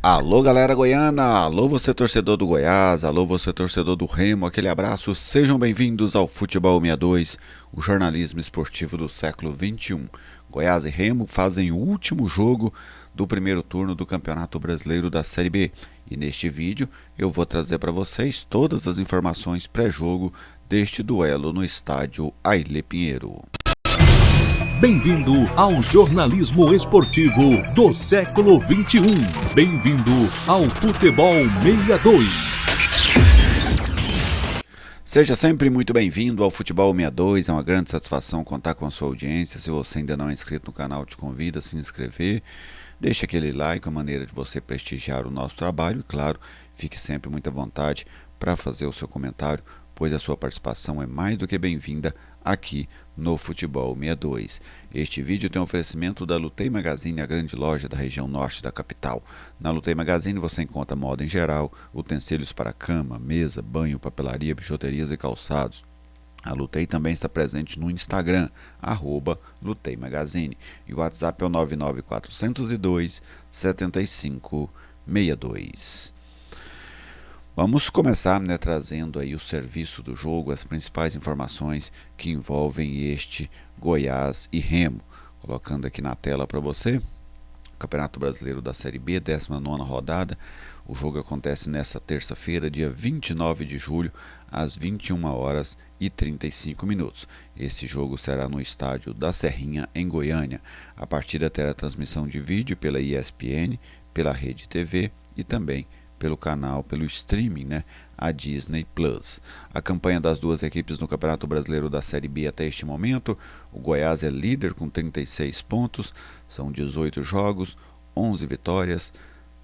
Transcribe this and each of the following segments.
Alô galera goiana, alô você torcedor do Goiás, alô você torcedor do Remo, aquele abraço, sejam bem-vindos ao Futebol 62, o jornalismo esportivo do século XXI. Goiás e Remo fazem o último jogo do primeiro turno do Campeonato Brasileiro da Série B e neste vídeo eu vou trazer para vocês todas as informações pré-jogo deste duelo no estádio Ailê Pinheiro. Bem-vindo ao jornalismo esportivo do século XXI. Bem-vindo ao Futebol 62. Seja sempre muito bem-vindo ao Futebol 62, é uma grande satisfação contar com a sua audiência. Se você ainda não é inscrito no canal, te convido a se inscrever. Deixe aquele like, a maneira de você prestigiar o nosso trabalho e, claro, fique sempre muito à vontade para fazer o seu comentário, pois a sua participação é mais do que bem-vinda aqui no Futebol 62. Este vídeo tem um oferecimento da Lutei Magazine, a grande loja da região norte da capital. Na Lutei Magazine você encontra moda em geral, utensílios para cama, mesa, banho, papelaria, bijuterias e calçados. A Lutei também está presente no Instagram, @Lutei Magazine, e o WhatsApp é o 99402 7562. Vamos começar trazendo aí o serviço do jogo, as principais informações que envolvem este Goiás e Remo. Colocando aqui na tela para você, Campeonato Brasileiro da Série B, 19ª rodada. O jogo acontece nesta terça-feira, dia 29 de julho, às 21h35. Esse jogo será no estádio da Serrinha, em Goiânia. A partida terá transmissão de vídeo pela ESPN, pela Rede TV e também pelo canal, pelo streaming, a Disney Plus. A campanha das duas equipes no Campeonato Brasileiro da Série B até este momento: o Goiás é líder com 36 pontos, são 18 jogos, 11 vitórias,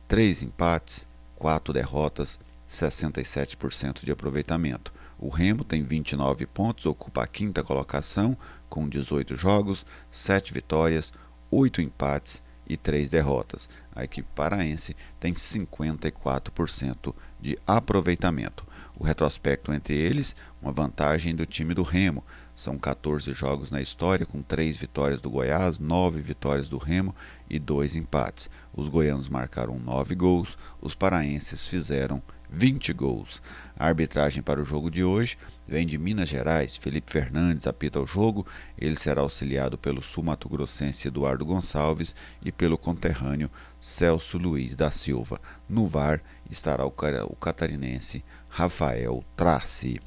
3 empates, 4 derrotas, 67% de aproveitamento. O Remo tem 29 pontos, ocupa a quinta colocação com 18 jogos, 7 vitórias, 8 empates e 3 derrotas. A equipe paraense tem 54% de aproveitamento. O retrospecto entre eles, uma vantagem do time do Remo. São 14 jogos na história, com 3 vitórias do Goiás, 9 vitórias do Remo e 2 empates. Os goianos marcaram 9 gols, os paraenses fizeram 20 gols. A arbitragem para o jogo de hoje vem de Minas Gerais. Felipe Fernandes apita o jogo. Ele será auxiliado pelo sul-mato-grossense Eduardo Gonçalves e pelo conterrâneo Celso Luiz da Silva. No VAR estará o catarinense Rafael Traci.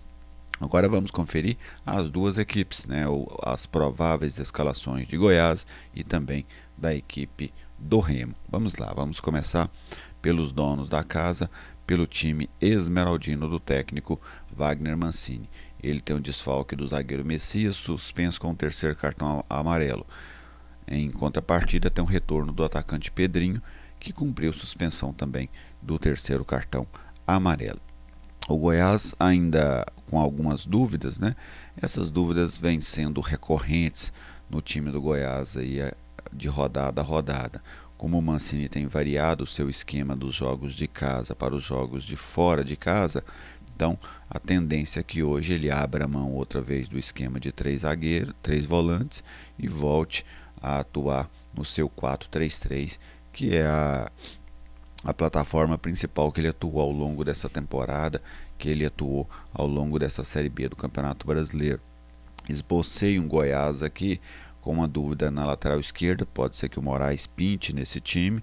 Agora vamos conferir as duas equipes, as prováveis escalações de Goiás e também da equipe do Remo. Vamos lá, vamos começar pelos donos da casa, pelo time esmeraldino do técnico Wagner Mancini. Ele tem o desfalque do zagueiro Messias, suspenso com o terceiro cartão amarelo. Em contrapartida, tem o retorno do atacante Pedrinho, que cumpriu suspensão também do terceiro cartão amarelo. O Goiás ainda com algumas dúvidas, Essas dúvidas vêm sendo recorrentes no time do Goiás aí de rodada a rodada. Como o Mancini tem variado o seu esquema dos jogos de casa para os jogos de fora de casa, então a tendência é que hoje ele abra mão outra vez do esquema de 3 zagueiros, 3 volantes e volte a atuar no seu 4-3-3, que é a plataforma principal que ele atuou ao longo dessa temporada, que ele atuou ao longo dessa Série B do Campeonato Brasileiro. Esbocei um Goiás aqui com uma dúvida na lateral esquerda. Pode ser que o Moraes pinte nesse time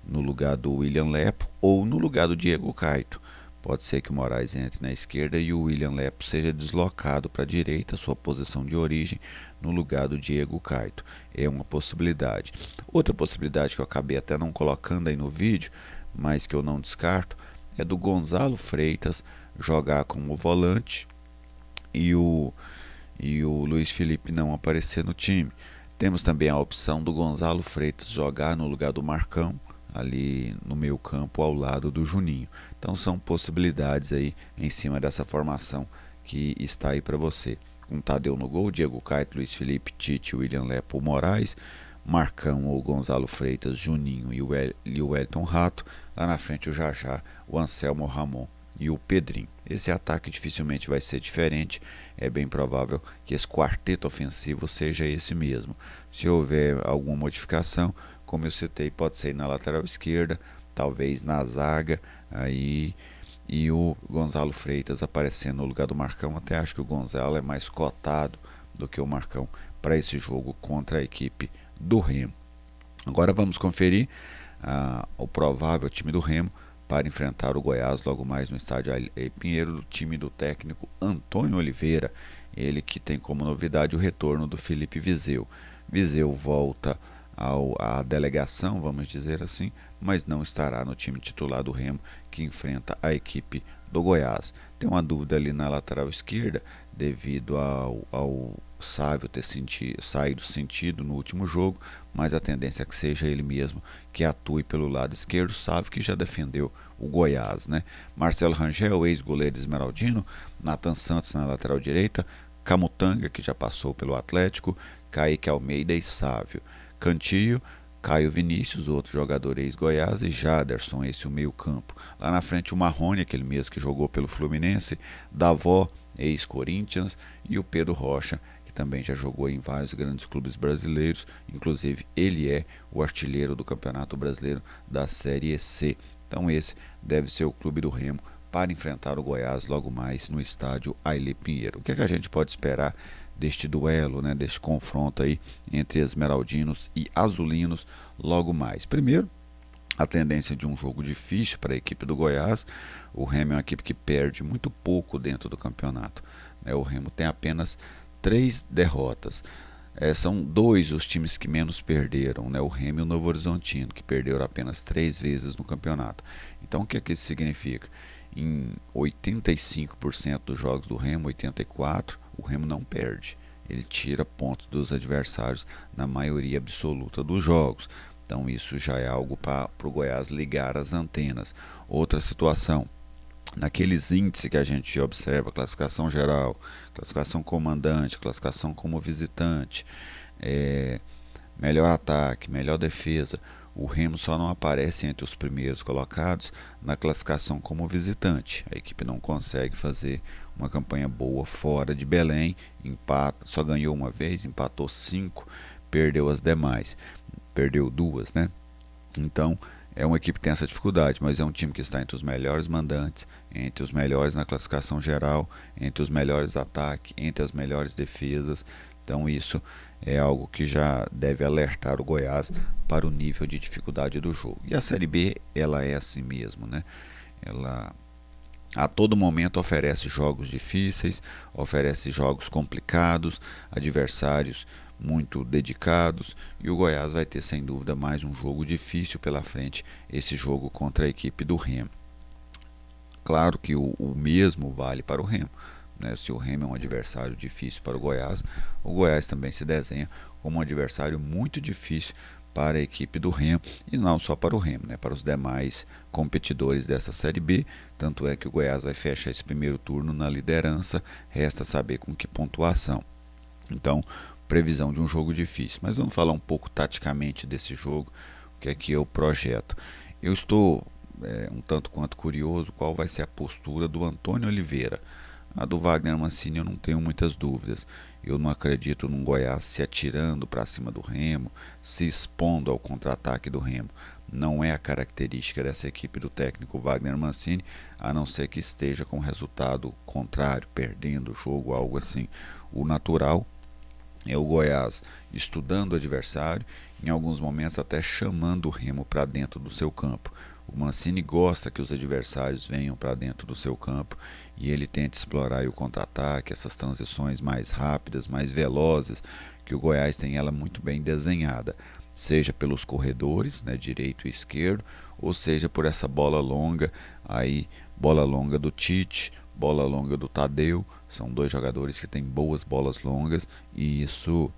no lugar do William Lepo ou no lugar do Diego Caito. Pode ser que o Moraes entre na esquerda e o William Lepo seja deslocado para a direita, sua posição de origem, no lugar do Diego Caito. É uma possibilidade. Outra possibilidade que eu acabei até não colocando aí no vídeo, mas que eu não descarto, é do Gonzalo Freitas jogar como volante e o Luiz Felipe não aparecer no time. Temos também a opção do Gonzalo Freitas jogar no lugar do Marcão, ali no meio campo ao lado do Juninho. Então são possibilidades aí em cima dessa formação que está aí para você. Com Tadeu no gol, Diego Caito, Luiz Felipe, Tite, William Lepo, Moraes, Marcão ou Gonzalo Freitas, Juninho e o Wellington Rato. Lá na frente o Jajá, o Anselmo Ramon e o Pedrinho. Esse ataque dificilmente vai ser diferente, é bem provável que esse quarteto ofensivo seja esse mesmo. Se houver alguma modificação, como eu citei, pode ser na lateral esquerda, talvez na zaga aí, e o Gonzalo Freitas aparecendo no lugar do Marcão. Até acho que o Gonzalo é mais cotado do que o Marcão para esse jogo contra a equipe do Remo. Agora vamos conferir o provável time do Remo para enfrentar o Goiás logo mais no estádio Ailton Pinheiro, do time do técnico Antônio Oliveira, ele que tem como novidade o retorno do Felipe Viseu. Viseu volta à delegação, vamos dizer assim, mas não estará no time titular do Remo, que enfrenta a equipe do Goiás. Tem uma dúvida ali na lateral esquerda, devido ao Sávio ter saído sentido no último jogo, mas a tendência é que seja ele mesmo que atue pelo lado esquerdo. Sávio que já defendeu o Goiás, né? Marcelo Rangel, ex-goleiro esmeraldino, Nathan Santos na lateral direita, Camutanga, que já passou pelo Atlético, Kaique Almeida e Sávio. Cantillo, Caio Vinícius, outro jogador ex-Goiás, e Jaderson, esse o meio campo. Lá na frente o Marrone, aquele mesmo que jogou pelo Fluminense, Davó, ex-Corinthians, e o Pedro Rocha, que também já jogou em vários grandes clubes brasileiros, inclusive ele é o artilheiro do Campeonato Brasileiro da Série C. Então esse deve ser o clube do Remo para enfrentar o Goiás logo mais no estádio Ailton Pinheiro. O que é que a gente pode esperar deste duelo, né, deste confronto aí entre esmeraldinos e azulinos logo mais? Primeiro, a tendência de um jogo difícil para a equipe do Goiás. O Remo é uma equipe que perde muito pouco dentro do campeonato, né? O Remo tem apenas 3 derrotas. São 2 os times que menos perderam, né? O Remo e o Novo Horizontino, que perderam apenas 3 vezes no campeonato. Então o que é que isso significa? Em 85% dos jogos do Remo, 84%, o Remo não perde. Ele tira pontos dos adversários na maioria absoluta dos jogos. Então isso já é algo para o Goiás ligar as antenas. Outra situação, naqueles índices que a gente observa, classificação geral, classificação comandante, classificação como visitante, melhor ataque, melhor defesa, o Remo só não aparece entre os primeiros colocados na classificação como visitante. A equipe não consegue fazer uma campanha boa fora de Belém, empata, só ganhou uma vez, empatou 5, perdeu as demais, perdeu 2, né? Então é uma equipe que tem essa dificuldade, mas é um time que está entre os melhores mandantes, entre os melhores na classificação geral, entre os melhores ataques, entre as melhores defesas. Então isso é algo que já deve alertar o Goiás para o nível de dificuldade do jogo. E a Série B, ela é assim mesmo, né? Ela a todo momento oferece jogos difíceis, oferece jogos complicados, adversários muito dedicados, e o Goiás vai ter sem dúvida mais um jogo difícil pela frente, esse jogo contra a equipe do Remo. Claro que o mesmo vale para o Remo, né? Se o Remo é um adversário difícil para o Goiás também se desenha como um adversário muito difícil para a equipe do Remo, e não só para o Remo, né? Para os demais competidores dessa Série B. Tanto é que o Goiás vai fechar esse primeiro turno na liderança, resta saber com que pontuação. Então, previsão de um jogo difícil. Mas vamos falar um pouco taticamente desse jogo, o que é que eu projeto. Eu estou um tanto quanto curioso qual vai ser a postura do Antônio Oliveira. A do Wagner Mancini eu não tenho muitas dúvidas. Eu não acredito num Goiás se atirando para cima do Remo, se expondo ao contra-ataque do Remo. Não é a característica dessa equipe do técnico Wagner Mancini, a não ser que esteja com resultado contrário, perdendo o jogo, algo assim. O natural é o Goiás estudando o adversário, em alguns momentos até chamando o Remo para dentro do seu campo. O Mancini gosta que os adversários venham para dentro do seu campo e ele tenta explorar o contra-ataque, essas transições mais rápidas, mais velozes, que o Goiás tem ela muito bem desenhada, seja pelos corredores, né, direito e esquerdo, ou seja por essa bola longa, aí bola longa do Tite, bola longa do Tadeu. São 2 jogadores que têm boas bolas longas e isso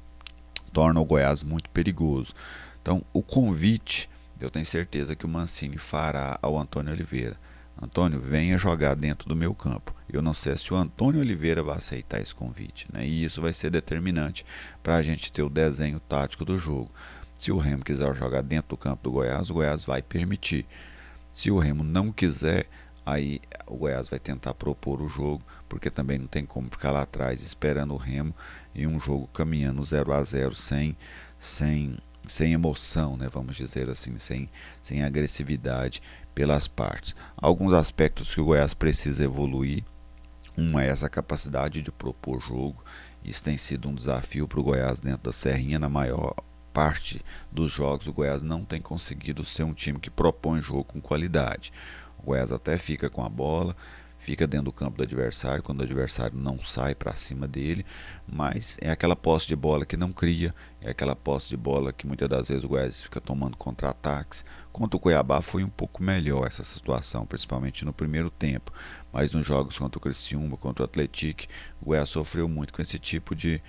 torna o Goiás muito perigoso. Então o convite eu tenho certeza que o Mancini fará ao Antônio Oliveira: Antônio, venha jogar dentro do meu campo. Eu não sei se o Antônio Oliveira vai aceitar esse convite, né? E isso vai ser determinante para a gente ter o desenho tático do jogo. Se o Remo quiser jogar dentro do campo do Goiás, o Goiás vai permitir. Se o Remo não quiser, aí o Goiás vai tentar propor o jogo, porque também não tem como ficar lá atrás esperando o Remo em um jogo caminhando 0-0 sem sem emoção, né, vamos dizer assim, sem agressividade pelas partes. Alguns aspectos que o Goiás precisa evoluir. Uma é essa capacidade de propor jogo. Isso tem sido um desafio para o Goiás dentro da Serrinha. Na maior parte dos jogos, o Goiás não tem conseguido ser um time que propõe jogo com qualidade. O Goiás até fica com a bola, fica dentro do campo do adversário quando o adversário não sai para cima dele, mas é aquela posse de bola que não cria, é aquela posse de bola que muitas das vezes o Goiás fica tomando contra-ataques. Contra o Cuiabá foi um pouco melhor essa situação, principalmente no primeiro tempo, mas nos jogos contra o Criciúma, contra o Atlético, o Goiás sofreu muito com esse tipo de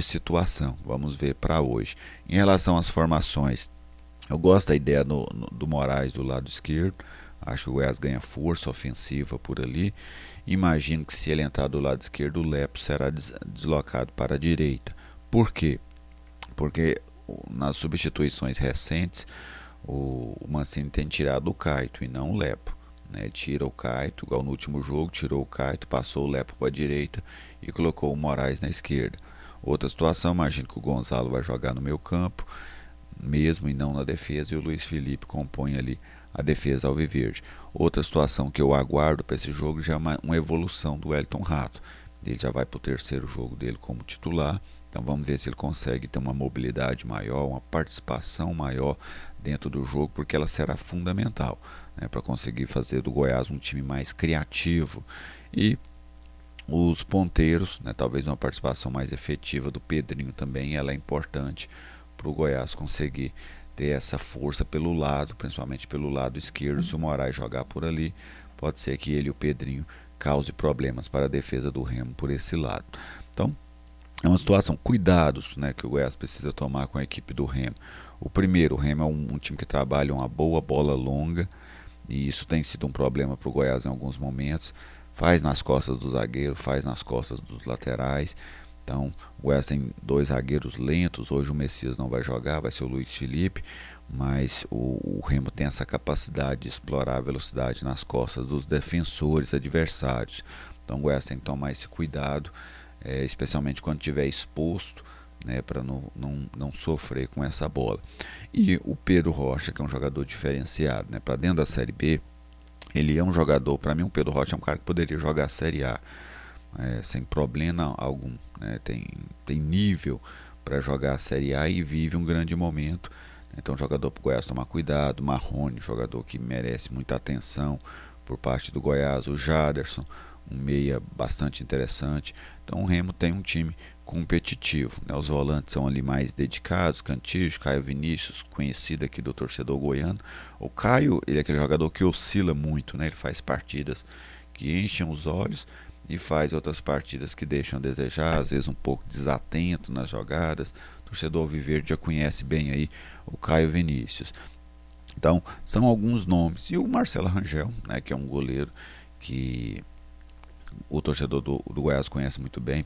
situação. Vamos ver para hoje. Em relação às formações, eu gosto da ideia do Moraes do lado esquerdo. Acho que o Goiás ganha força ofensiva por ali. Imagino que se ele entrar do lado esquerdo, o Lepo será deslocado para a direita. Por quê? Porque nas substituições recentes, o Mancini tem tirado o Caito e não o Lepo. Né? Tira o Caito, igual no último jogo, tirou o Caito, passou o Lepo para a direita e colocou o Moraes na esquerda. Outra situação, imagino que o Gonzalo vai jogar no meio campo mesmo e não na defesa, e o Luiz Felipe compõe ali a defesa alviverde. Outra situação que eu aguardo para esse jogo já é uma evolução do Wellington Rato. Ele já vai para o terceiro jogo dele como titular, então vamos ver se ele consegue ter uma mobilidade maior, uma participação maior dentro do jogo, porque ela será fundamental, né, para conseguir fazer do Goiás um time mais criativo. E os ponteiros, né, talvez uma participação mais efetiva do Pedrinho também, ela é importante para o Goiás conseguir ter essa força pelo lado, principalmente pelo lado esquerdo. Se o Moraes jogar por ali, pode ser que ele e o Pedrinho cause problemas para a defesa do Remo por esse lado. Então, é uma situação, cuidados, né, que o Goiás precisa tomar com a equipe do Remo. O primeiro, o Remo é um time que trabalha uma boa bola longa, e isso tem sido um problema para o Goiás em alguns momentos. Faz nas costas do zagueiro, faz nas costas dos laterais. Então, o Goiás tem dois zagueiros lentos. Hoje o Messias não vai jogar, vai ser o Luiz Felipe, mas o Remo tem essa capacidade de explorar a velocidade nas costas dos defensores adversários. Então, o Goiás tem que tomar esse cuidado, especialmente quando estiver exposto, né, para não sofrer com essa bola. E o Pedro Rocha, que é um jogador diferenciado, né, para dentro da Série B, ele é um jogador, para mim o Pedro Rocha é um cara que poderia jogar a Série A. Sem problema algum, né? Tem nível para jogar a Série A e vive um grande momento. Então, jogador para o Goiás tomar cuidado. Marrone, jogador que merece muita atenção por parte do Goiás. O Jaderson, um meia bastante interessante. Então, o Remo tem um time competitivo, né? Os volantes são ali mais dedicados. Cantillo, Caio Vinícius, conhecido aqui do torcedor goiano. O Caio, ele é aquele jogador que oscila muito, né? Ele faz partidas que enchem os olhos e faz outras partidas que deixam a desejar, às vezes um pouco desatento nas jogadas. O torcedor alviverde já conhece bem aí o Caio Vinícius. Então, são alguns nomes. E o Marcelo Rangel, né, que é um goleiro que o torcedor do Goiás conhece muito bem,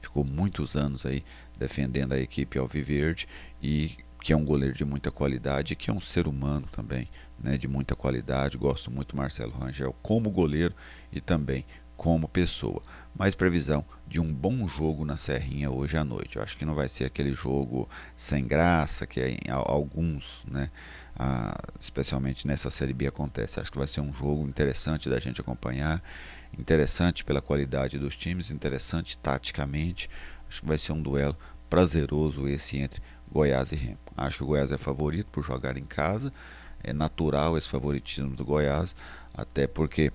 ficou muitos anos aí defendendo a equipe alviverde, e que é um goleiro de muita qualidade, e que é um ser humano também, né, de muita qualidade. Gosto muito do Marcelo Rangel como goleiro e também como pessoa. Mas previsão de um bom jogo na Serrinha hoje à noite. Eu acho que não vai ser aquele jogo sem graça que em alguns, né, especialmente nessa Série B acontece. Acho que vai ser um jogo interessante da gente acompanhar, interessante pela qualidade dos times, interessante taticamente. Acho que vai ser um duelo prazeroso esse entre Goiás e Remo. Acho que o Goiás é favorito por jogar em casa. É natural esse favoritismo do Goiás, até porque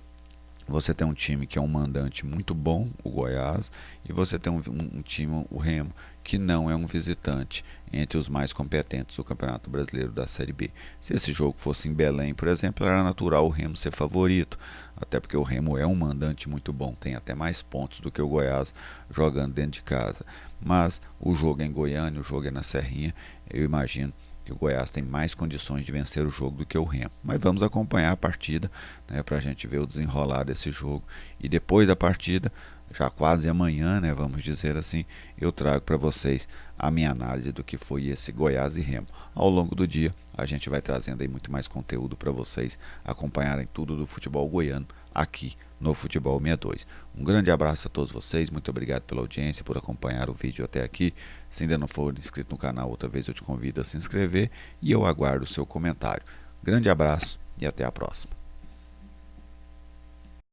você tem um time que é um mandante muito bom, o Goiás, e você tem um time, o Remo, que não é um visitante entre os mais competentes do Campeonato Brasileiro da Série B. Se esse jogo fosse em Belém, por exemplo, era natural o Remo ser favorito, até porque o Remo é um mandante muito bom, tem até mais pontos do que o Goiás jogando dentro de casa. Mas o jogo é em Goiânia, o jogo é na Serrinha, eu imagino que o Goiás tem mais condições de vencer o jogo do que o Remo. Mas vamos acompanhar a partida, né, para a gente ver o desenrolar desse jogo. E depois da partida, já quase amanhã, né, vamos dizer assim, eu trago para vocês a minha análise do que foi esse Goiás e Remo. Ao longo do dia, a gente vai trazendo aí muito mais conteúdo para vocês acompanharem tudo do futebol goiano aqui no Futebol 62. Um grande abraço a todos vocês, muito obrigado pela audiência, por acompanhar o vídeo até aqui. Se ainda não for inscrito no canal, outra vez eu te convido a se inscrever e eu aguardo o seu comentário. Grande abraço e até a próxima.